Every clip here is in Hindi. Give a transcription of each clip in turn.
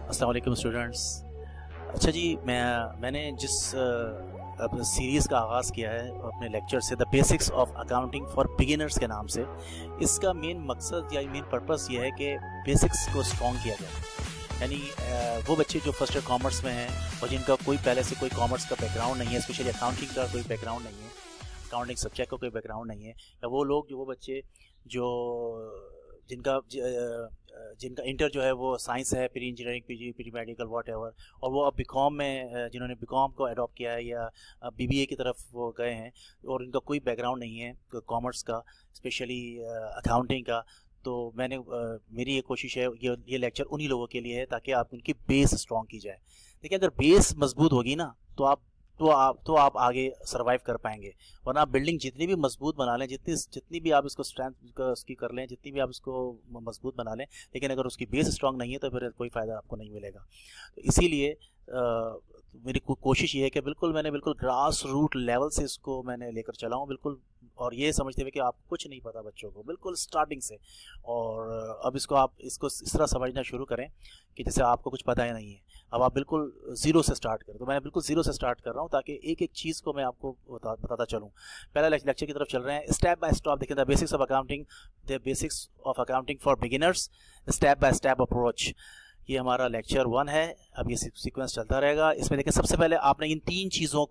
अस्सलाम वालेकुम स्टूडेंट्स। अच्छा जी, मैंने जिस सीरीज़ का आगाज़ किया है अपने लेक्चर से, the basics of accounting for beginners के नाम से, इसका मेन मकसद या मेन पर्पस ये है कि बेसिक्स को स्ट्रॉन्ग किया जाए। यानी वो बच्चे जो फर्स्ट ईयर कॉमर्स में हैं और जिनका कोई पहले से कोई कॉमर्स का बैकग्राउंड नहीं है, स्पेशली अकाउंटिंग का कोई बैकग्राउंड नहीं है, अकाउंटिंग सब्जेक्ट का कोई बैकग्राउंड नहीं है, या वो लोग वो बच्चे जो जिनका इंटर जो है वो साइंस है, pre engineering, PG, pre medical, what ever, और वो अब बीकॉम में जिन्होंने बीकॉम को अडॉप्ट किया है या बीबीए की तरफ वो गए हैं और इनका कोई बैकग्राउंड नहीं है कॉमर्स का, स्पेशली अकाउंटिंग का, तो मेरी ये कोशिश है, ये लेक्चर उन्हीं लोगों के लिए है ताकि आप उनकी बेस स्ट्रॉन्ग की जाए। देखिए, अगर बेस मजबूत होगी ना तो आप आगे सरवाइव कर पाएंगे, वरना आप बिल्डिंग जितनी भी मजबूत बना लें, जितनी भी आप इसको स्ट्रेंथ उसकी कर लें, जितनी भी आप इसको मजबूत बना लें, लेकिन अगर उसकी बेस स्ट्रांग नहीं है तो फिर कोई फ़ायदा आपको नहीं मिलेगा। तो इसीलिए मेरी कोशिश ये है कि मैंने बिल्कुल ग्रास रूट लेवल से इसको मैंने लेकर चला हूँ, बिल्कुल, और ये समझते हुए कि आप कुछ नहीं पता बच्चों को, बिल्कुल स्टार्टिंग से, और अब आप इसको इस तरह समझना शुरू करें कि जैसे आपको कुछ पता ही नहीं है, अब आप बिल्कुल ज़ीरो से स्टार्ट करें। तो मैं बिल्कुल ज़ीरो से स्टार्ट कर रहा हूँ ताकि एक एक चीज़ को मैं आपको बताता चलूँ। पहला लेक्चर की तरफ चल रहे हैं, स्टेप बाय स्टेप देखें, the basics of accounting, the basics of accounting for beginners, step by step approach. ये हमारा लेक्चर 1 है। अब ये सीक्वेंस चलता रहेगा। इसमें देखें, सबसे पहले आपने इन तीन चीज़ों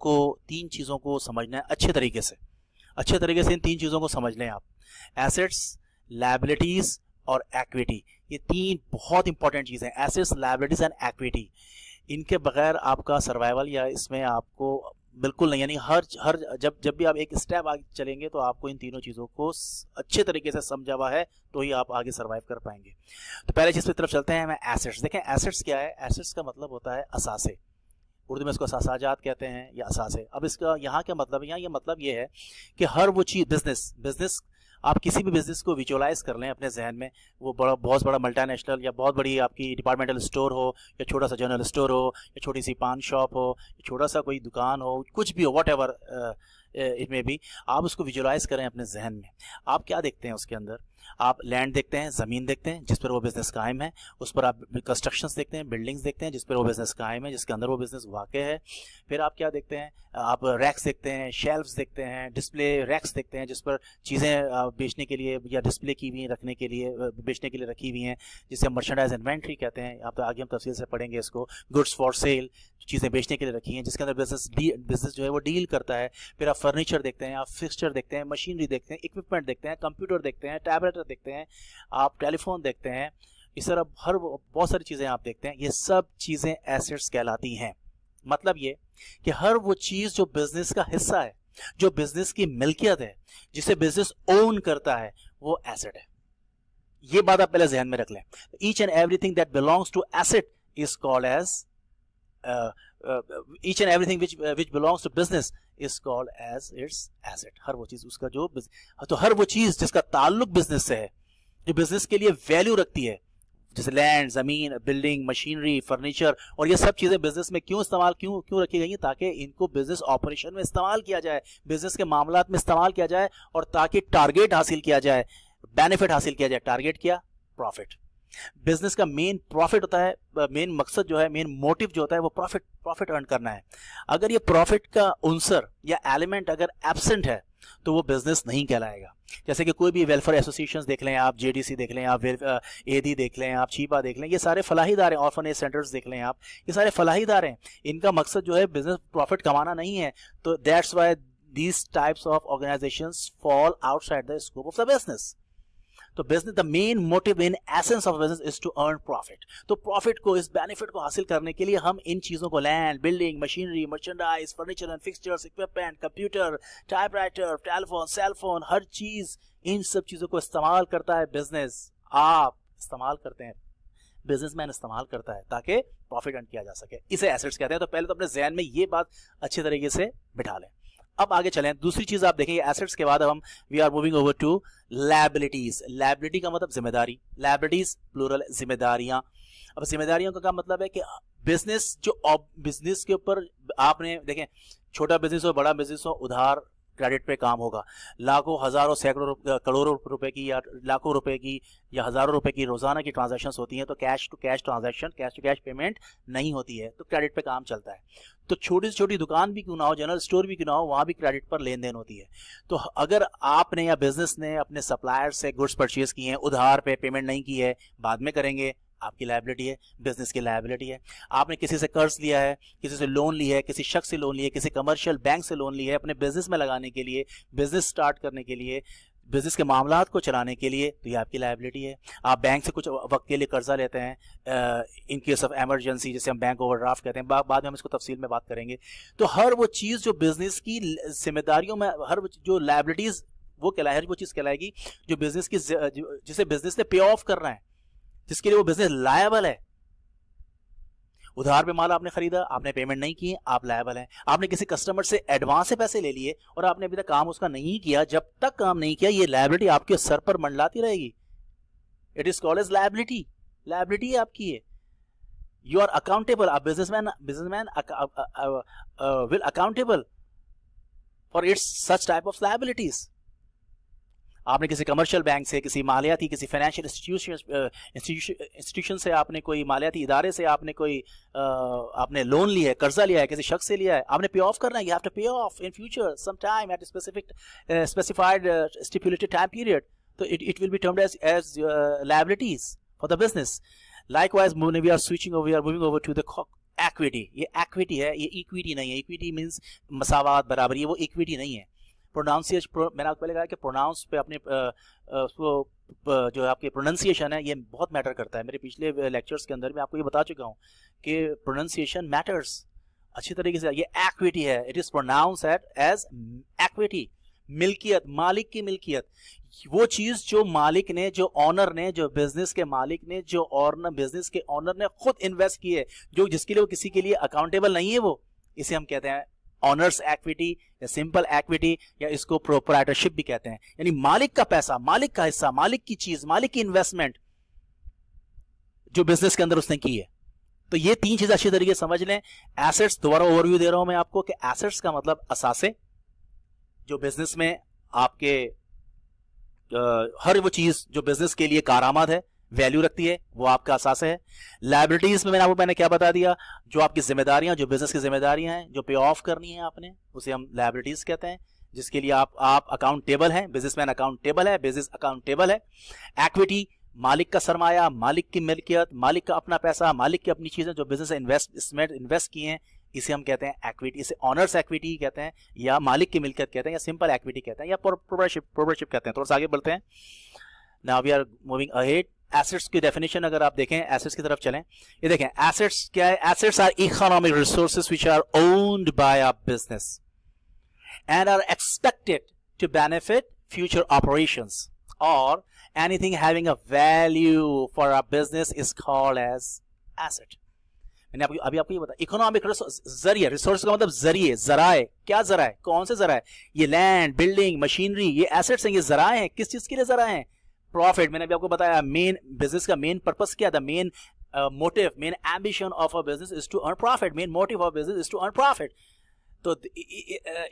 को समझना है अच्छे तरीके से इन तीन चीज़ों को समझ लें आप। एसेट्स, लायबिलिटीज़ और इक्विटी, ये तीन बहुत इंपॉर्टेंट चीज़ें हैं। एसेट्स, लायबिलिटीज़ एंड इक्विटी, इनके बगैर आपका सर्वाइवल या इसमें आपको बिल्कुल नहीं, यानी हर जब भी आप एक स्टेप आगे चलेंगे तो आपको इन तीनों चीज़ों को अच्छे तरीके से समझा हुआ है तो ही आप आगे सर्वाइव कर पाएंगे। तो पहले चीज़ की तरफ चलते हैं, हमें एसेट्स। देखें, एसेट्स क्या है? एसेट्स का मतलब होता है असासे, उर्दू में इसको असासाजात कहते हैं या असासे। अब इसका यहाँ क्या मतलब है? यहाँ ये मतलब ये है कि हर वो चीज़, बिजनेस आप किसी भी बिजनेस को विजुअलाइज कर लें अपने जहन में, वो बहुत बड़ा मल्टीनेशनल या बहुत बड़ी आपकी डिपार्टमेंटल स्टोर हो, या छोटा सा जनरल स्टोर हो, या छोटी सी पान शॉप हो, या छोटा सा कोई दुकान हो, कुछ भी हो, वॉट एवर इट में भी, आप उसको विजुअलाइज करें अपने जहन में। आप क्या देखते हैं उसके अंदर? आप लैंड देखते हैं, ज़मीन देखते हैं जिस पर वो बिज़नेस कायम है, उस पर आप कंस्ट्रक्शंस देखते हैं, बिल्डिंग्स देखते हैं जिस पर वो बिज़नेस कायम है, जिसके अंदर वो बिज़नेस वाक़ है। फिर आप क्या देखते हैं? आप रैक्स देखते हैं, शेल्फ्स देखते हैं, डिस्प्ले रैक्स देखते हैं जिस पर चीज़ें बेचने के लिए या डिस्प्ले की हुई रखने के लिए, बेचने के लिए रखी हुई हैं, जिसे मर्चेंडाइज इन्वेंट्री कहते हैं। आप आगे हम तफसील से पढ़ेंगे इसको। गुड्स फॉर सेल, चीज़ें बेचने के लिए रखी हैं जिसके अंदर बिजनेस जो है वो डील करता है। फिर आप फर्नीचर देखते हैं, आप फिक्सचर देखते हैं, मशीनरी देखते हैं, इक्विपमेंट देखते हैं, कंप्यूटर देखते हैं, टैबलेट देखते हैं, आप टेलीफोन देखते हैं, इस तरह बहुत सारी चीज़ें आप देखते हैं। ये सब चीज़ें एसेट्स कहलाती हैं। मतलब ये कि हर वो चीज़ जो बिजनेस का हिस्सा है, जो बिजनेस की मिल्कियत है, जिसे बिजनेस ओन करता है, वो एसेट है। ये बात आप पहले जहन में रख लें। Each and everything that belongs to asset is called as each and everything which belongs to business is called as its asset। हर वो चीज उसका तो हर वो चीज जिसका ताल्लुक बिजनेस से है, जो बिजनेस के लिए वैल्यू रखती है, जैसे लैंड, जमीन, बिल्डिंग, मशीनरी, फर्नीचर, और ये सब चीजें बिजनेस में क्यों रखी गई हैं? ताकि इनको बिजनेस ऑपरेशन में इस्तेमाल किया जाए, बिजनेस के मामलात में इस्तेमाल किया जाए, और ताकि टारगेट हासिल किया जाए, बेनिफिट हासिल किया जाए। टारगेट क्या? प्रॉफिट। बिजनेस का मेन प्रॉफिट होता है, मेन मकसद जो है, मेन मोटिव जो होता है वो प्रॉफिट अर्न करना है। अगर ये प्रॉफिट का उनसर या एलिमेंट अगर एब्सेंट है तो वो बिजनेस नहीं कहलाएगा। जैसे कि कोई भी वेलफेयर एसोसिएशंस देख लें आप, जेडीसी देख लें आप, एडी देख लें आप, चीपा देख लें, ये सारे फलाहीदार हैं। ऑर्फनेज सेंटर्स देख लें आप, ये सारे फलाहीदार हैं। इनका मकसद जो है बिजनेस प्रॉफिट कमाना नहीं है। तो that's why these types of organisations fall outside the scope of the business. तो business, the main motive in essence of business is to earn profit. तो प्रॉफिट को, इस बेनिफिट को हासिल करने के लिए हम इन चीजों को, land, building, machinery, merchandise, furniture and fixtures, equipment, computer, typewriter, telephone, cellphone, हर चीज, इन सब चीजों को इस्तेमाल करता है बिजनेस। आप इस्तेमाल करते हैं, बिजनेसमैन इस्तेमाल करता है ताकि प्रॉफिट अर्न किया जा सके। इसे एसेट्स कहते हैं। तो पहले तो अपने जहन में ये बात अच्छे तरीके से बिठा लें। अब आगे चलें, दूसरी चीज आप देखेंगे एसेट्स के बाद अब हम we are moving over to liabilities. Liability का मतलब जिम्मेदारी, लायबिलिटीज प्लूरल, जिम्मेदारियां। अब जिम्मेदारियों का मतलब है कि बिजनेस के ऊपर आपने देखें, छोटा बिजनेस हो, बड़ा बिजनेस हो, उधार क्रेडिट पे काम होगा। लाखों, हजारों, सैकड़ों, करोड़ों रुपए की या लाखों रुपए की या हजारों रुपए की रोजाना की ट्रांजैक्शंस होती हैं, तो cash to cash transaction, cash to cash payment नहीं होती है, तो क्रेडिट पे काम चलता है। तो छोटी से छोटी दुकान भी क्यों ना हो, जनरल स्टोर भी क्यों ना हो, वहां भी क्रेडिट पर लेन देन होती है। तो अगर आपने या बिजनेस ने अपने सप्लायर से गुड्स परचेज किए हैं, उधार पे पेमेंट नहीं की है, बाद में करेंगे, आपकी लायबिलिटी है, बिजनेस की लायबिलिटी है। आपने किसी से कर्ज लिया है, किसी से लोन लिया है, किसी शख्स से लोन लिया है, किसी कमर्शियल बैंक से लोन लिया है अपने बिजनेस में लगाने के लिए, बिजनेस स्टार्ट करने के लिए, बिजनेस के मामलात को चलाने के लिए, तो ये आपकी लायबिलिटी है। आप बैंक से कुछ वक्त के लिए कर्जा लेते हैं इन केस ऑफ इमरजेंसी, जैसे हम बैंक ओवरड्राफ्ट कहते हैं, बाद में हम इसको तफसील में बात करेंगे। तो हर वो चीज़ जो बिजनेस की जिम्मेदारियों में, हर जो लायबिलिटीज वो कहलाए, हर वो चीज़ कहलाएगी जो बिजनेस की, जिसे बिजनेस ने पे ऑफ करना है, जिसके लिए वो बिजनेस लायबल है। उधार पे माल आपने खरीदा, आपने पेमेंट नहीं की, आप लायबल हैं। आपने किसी कस्टमर से एडवांस से पैसे ले लिए और आपने अभी तक काम उसका नहीं किया, जब तक काम नहीं किया ये लायबिलिटी आपके सर पर मंडलाती रहेगी। It is called as liability. Liability आपकी है। You are accountable. A businessman will accountable for its such type of liabilities. आपने किसी कमर्शियल बैंक से, किसी मालियाती, किसी फाइनेंशियल इंस्टीट्यूशन से, आपने कोई मालियाती इदारे से आपने कोई आपने लोन लिया है, कर्जा लिया है, किसी शख्स से लिया है, आपने पे ऑफ करना है। You have to pay off in future some time at specified stipulated time period. तो it will be termed as liabilities for the business. Likewise we are moving over to the equity. ये इक्विटी है, ये इक्विटी नहीं है। इक्विटी मींस मसावात, बराबरी, ये वो इक्विटी नहीं है। प्रोनाउंसिएशन, मैंने आपको पहले कहा कि प्रोनाउंस पे अपने उसको जो आपके प्रोनाउंसिएशन है ये बहुत मैटर करता है। मेरे पिछले लेक्चर्स के अंदर मैं आपको ये बता चुका हूँ कि प्रोनाउंसिएशन मैटर्स अच्छी तरीके से। ये इक्विटी है, it is pronounce as equity. मिल्कियत, मालिक की मिल्कियत, वो चीज जो मालिक ने, जो ऑनर ने, जो बिजनेस के मालिक ने, जो ऑनर, बिजनेस के ऑनर ने खुद इन्वेस्ट की है, जो जिसके लिए वो किसी के लिए अकाउंटेबल नहीं है, वो इसे हम कहते हैं ऑनर्स इक्विटी या सिंपल इक्विटी, या इसको प्रोप्राइटरशिप भी कहते हैं। यानी मालिक का पैसा, मालिक का हिस्सा, मालिक की चीज, मालिक की इन्वेस्टमेंट जो बिजनेस के अंदर उसने की है। तो ये तीन चीज अच्छी तरीके से समझ लें। एसेट्स, दोबारा ओवरव्यू दे रहा हूं मैं आपको कि एसेट्स का मतलब असासे, जो बिजनेस में आपके हर वो चीज जो बिजनेस के लिए कारआमद है, वैल्यू रखती है, वो आपका असास है। लायबिलिटीज में मैंने क्या बता दिया, जो आपकी जिम्मेदारियां, जो बिजनेस की जिम्मेदारियां हैं, जो पे ऑफ करनी है आपने, उसे हम लायबिलिटीज कहते हैं, जिसके लिए आप अकाउंटेबल हैं। बिजनेसमैन अकाउंटेबल है, बिजनेस अकाउंटेबल है। इक्विटी, मालिक का सरमाया, मालिक की मिल्कियत, मालिक का अपना पैसा, मालिक की अपनी चीजें जो बिजनेस इन्वेस्ट किए हैं, इसे हम कहते हैं इक्विटी। इसे ऑनर्स इक्विटी कहते हैं, या मालिक की मिल्कियत कहते हैं, या सिंपल इक्विटी कहते हैं, या प्रोप्राइटरशिप कहते हैं। थोड़ा सा आगे बढ़ते हैं। Now we are moving ahead. Assets की डेफिनेशन अगर आप देखें, एसेट्स की तरफ चलें, ये देखें एसेट्स क्या है। Assets are economic resources which are owned by a business and are expected to benefit future operations, और anything having a value for a business is called as asset. मैंने अभी आपको ये बताया, इकोनॉमिक जरिए, रिसोर्स का मतलब जरिए, जराए। क्या जराए, कौन से जराए? ये लैंड, बिल्डिंग, मशीनरी, ये एसेट्स हैं, ये जराए हैं। किस चीज के लिए जराए हैं? प्रॉफिट। मैंने अभी आपको बताया मेन बिजनेस का मेन पर्पस क्या था, main motive, main ambition of a business is to earn profit. Main motive of business is to earn profit. तो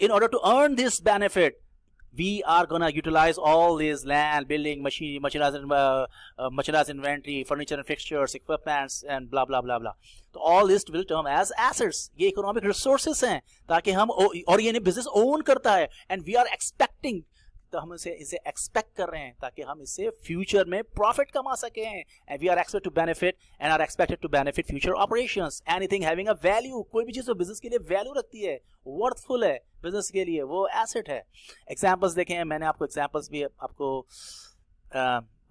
in order to earn this benefit we are gonna utilize all these land, building, machineries, inventory, furniture and fixtures, equipments, and blah blah blah blah. तो all this will term as assets. ये economic resources हैं, ताकि हम, और ये बिजनेस ओन करता है, and we are expecting, तो हम इसे एक्सपेक्ट कर रहे हैं ताकि हम इससे फ्यूचर में प्रॉफिट कमा सकें। And we are expect to benefit and are expected to benefit future operations. Anything having a value, कोई भी चीज जो बिजनेस के लिए वैल्यू रखती है, वर्थफुल है बिजनेस के लिए, वो एसेट है। एग्जांपल्स देखें, मैंने आपको एग्जांपल्स भी आपको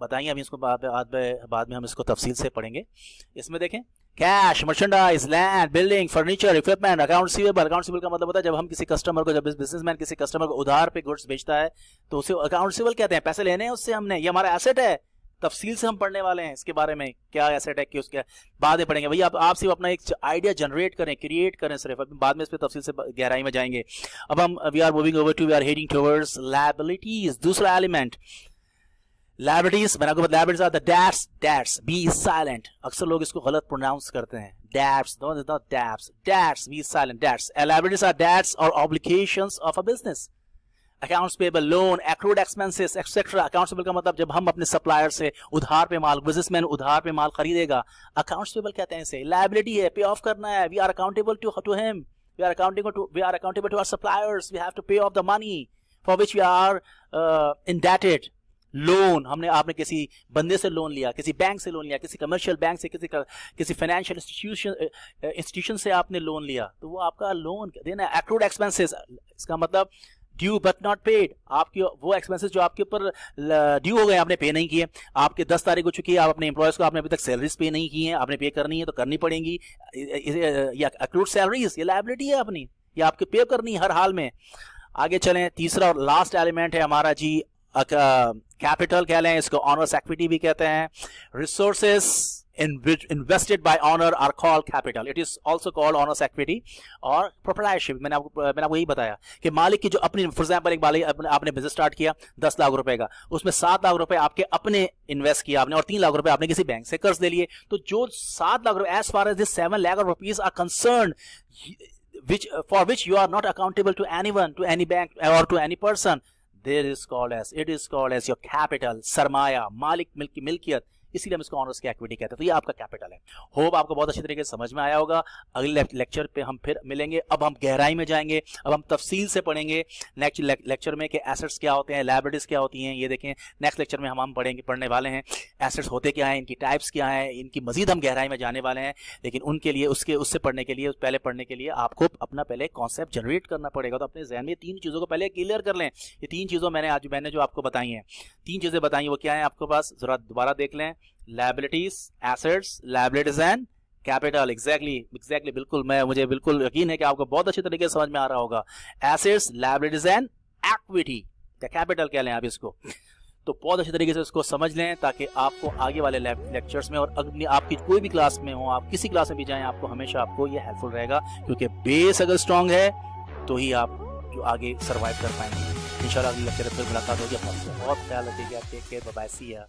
बताइए, अभी इसको बाद में हम इसको तफसील से पढ़ेंगे। इसमें देखें, cash, merchandise, land, building, furniture, equipment, account receivable. Account receivable का मतलब होता है जब हम किसी कस्टमर को, जब बिजनेसमैन किसी कस्टमर को उधार पे गुड्स बेचता है तो उसे अकाउंट रिसीवेबल कहते हैं। पैसे लेने हैं उससे हमने, ये हमारा एसेट है। तफसील से हम पढ़ने वाले हैं इसके बारे में, क्या एसेट है, कि उसके बाद में पढ़ेंगे। भैया आप सिर्फ अपना एक आइडिया जनरेट करें, क्रिएट करें सिर्फ, बाद में इस पर तफसील से गहराई में जाएंगे। अब हम we are moving over to, we are heading towards liabilities. दूसरा एलिमेंट लायबिलिटीज, मैंने आपको बताया, liabilities are the debts, debts, B silent. अक्सर लोग इसको गलत प्रोनाउंस करते हैं, debts, not debts, debts, B silent, debts. Liabilities are debts और obligations of a business. Accounts payable, loan, accrued expenses etcetera. Accounts payable का मतलब जब हम अपने सप्लायर से उधार पे माल, बिजनेसमैन उधार पे माल खरीदेगा, अकाउंट्स पेबल कहते हैं इसे। लायबिलिटी है, पे ऑफ करना है, we are accountable to him, we are accountable to our suppliers, we have to pay off the money for which we are indebted. Loan, आपने किसी बंदे से लोन लिया, किसी बैंक से लोन लिया, किसी कमर्शियल बैंक से, किसी फाइनेंशियल इंस्टीट्यूशन से आपने लोन लिया, तो वो आपका लोन देना है। एक्रूड एक्सपेंसेस, इसका मतलब ड्यू बट नॉट पेड, आपकी वो एक्सपेंसेस जो आपके ऊपर ड्यू हो गए, आपने पे नहीं किए, आपके 10 तारीख हो चुकी है, आप अपने एम्प्लॉयज को आपने अभी तक सैलरीज पे नहीं की हैं, आपने पे करनी है तो करनी पड़ेंगी, या एक्रूड सैलरीज, ये लायबिलिटी है अपनी, ये आपके पे करनी है हर हाल में। आगे चलें, तीसरा और लास्ट एलिमेंट है हमारा जी कैपिटल कह लें इसको, ऑनर्स इक्विटी भी कहते हैं। Resources invested by owner are called capital, it is also called owners equity और proprietorship। मैंने आपको यही बताया कि मालिक की जो अपनी, फॉर एग्जांपल एक मालिक आपने बिजनेस स्टार्ट किया 10 लाख रुपए का, उसमें 7 लाख रुपए आपके अपने इन्वेस्ट किया आपने और 3 लाख रुपए आपने किसी बैंक से कर्ज ले लिए, तो जो 7 लाख रुपए, as far as this 7 lakh rupees are concern, for which you are not accountable to anyone, to any bank or to any person, it is called as your capital, सरमाया, मालिक मिल्कियत, इसीलिए हम इसको ऑनर्स की इक्विटी कहते हैं। तो ये आपका कैपिटल है। होप आपको बहुत अच्छी तरीके से समझ में आया होगा। अगले लेक्चर पे हम फिर मिलेंगे। अब हम गहराई में जाएंगे, अब हम तफसील से पढ़ेंगे नेक्स्ट लेक्चर में कि एसेट्स क्या होते हैं, लायबिलिटीज क्या होती हैं। ये देखें नेक्स्ट लेक्चर में हम पढ़ने वाले हैं एसेट्स होते क्या हैं, इनकी टाइप्स क्या हैं, इनकी मजीद हम गहराई में जाने वाले हैं। लेकिन उनके लिए उससे पढ़ने के लिए, पहले पढ़ने के लिए आपको अपना पहले कॉन्सेप्ट जनरेट करना पड़ेगा। तो अपने जहन में 3 चीज़ों को पहले क्लियर कर लें। ये 3 चीज़ों मैंने जो आपको बताई हैं, 3 चीज़ें बताई, वो क्या है आपके पास, जरा दोबारा देख लें। Liabilities, assets, liabilities and capital. Exactly बिल्कुल, मुझे बिल्कुल यकीन है कि आपको बहुत अच्छी तरीके से समझ में आ रहा होगा। Assets, liabilities and equity, capital कह लें आप इसको। तो बहुत अच्छी तरीके से इसको समझ लें ताकि आपको आगे वाले लेक्चर्स में और अगली आपकी कोई भी क्लास में हो, आप किसी क्लास में भी जाएं, आपको हमेशा आपको ये हेल्पफुल रहेगा, क्योंकि बेस अगर स्ट्रांग है तो ही आप जो आगे सर्वाइव कर पाएंगे। इंशाल्लाह अगले लेक्चर में फिर मुलाकात होगी। बहुत ख्याल रखिएगा, टेक केयर, बाय बाय, सी या।